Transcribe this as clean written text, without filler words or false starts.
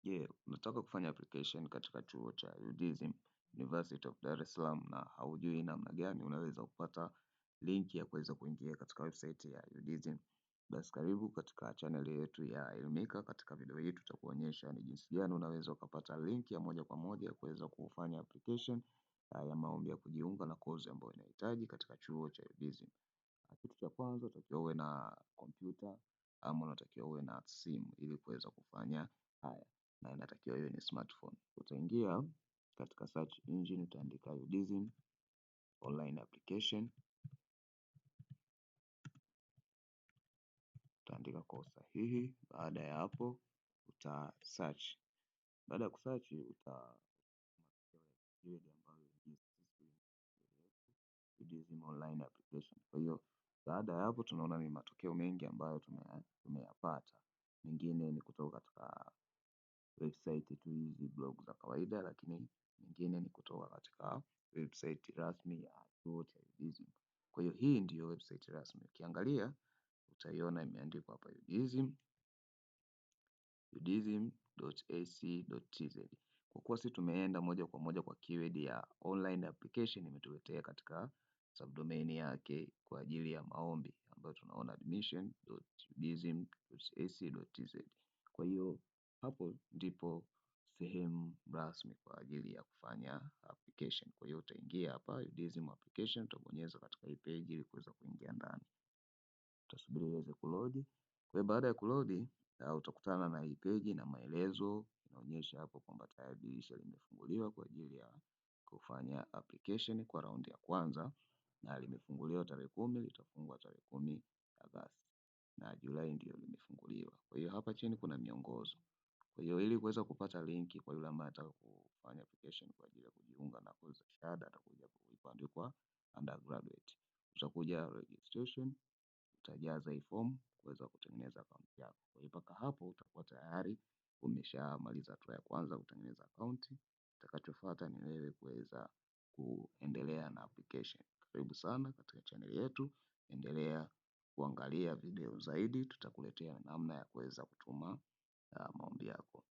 Je, unataka kufanya application katika chuo cha UDSM University of Dar es Salaam na haujui namna gani unaweza kupata link ya kuweza kuingia katika website ya UDSM. Basi karibu katika channel yetu ya Elimika. Katika video hii tutakuonyesha ni jinsi gani unaweza ukapata link ya moja kwa moja ya kuweza kufanya application ya maombi ya kujiunga na course ambayo unahitaji katika chuo cha UDSM. Kitu cha kwanza unatakiwa uwe na kompyuta ama unatakiwa uwe na simu ili kuweza kufanya haya, na inatakiwa iwe ni smartphone. Utaingia katika search engine, utaandika UDSM online application, utaandika kwa usahihi. Baada ya hapo uta search. Baada ya kusearch keyword ambayo ni UDSM online application. Kwa hiyo baada ya hapo tunaona ni matokeo mengi ambayo tumeyapata. Mengine ni kutoka katika website tu hizi blog za kawaida, lakini mengine ni kutoka katika website rasmi ya chuo cha UDSM. Kwa hiyo hii ndiyo website rasmi. Ukiangalia utaiona imeandikwa hapa udsm.ac.tz. Kwa kuwa sisi tumeenda moja kwa moja kwa keyword ya online application, imetuletea katika subdomain yake kwa ajili ya maombi ambayo tunaona admission.udsm.ac.tz. Kwa hiyo hapo ndipo sehemu rasmi kwa ajili ya kufanya application. Kwa hiyo utaingia hapa UDSM application, utabonyeza katika hii page ili kuweza kuingia ndani. Utasubiri iweze kulodi. Kwa hiyo baada ya kulodi utakutana na hii page na maelezo inaonyesha hapo kwamba tayari dirisha limefunguliwa kwa ajili ya kufanya application kwa raundi ya kwanza, na limefunguliwa tarehe 10, litafungwa tarehe 10 Agosti, na Julai ndio limefunguliwa. Kwa hiyo hapa chini kuna miongozo. Kwa hiyo ili kuweza kupata linki kwa yule ambaye anataka kufanya application kwa ajili ya kujiunga na course za shahada, atakuja kuandikwa undergraduate. Utakuja registration, utajaza hii form kuweza kutengeneza account yako. Kwa hiyo mpaka hapo utakuwa tayari umeshamaliza hatua ya kwanza kutengeneza account. Kitakachofuata ni wewe kuweza kuendelea na application. Karibu sana katika channel yetu, endelea kuangalia video zaidi, tutakuletea namna ya kuweza kutuma maombi yako.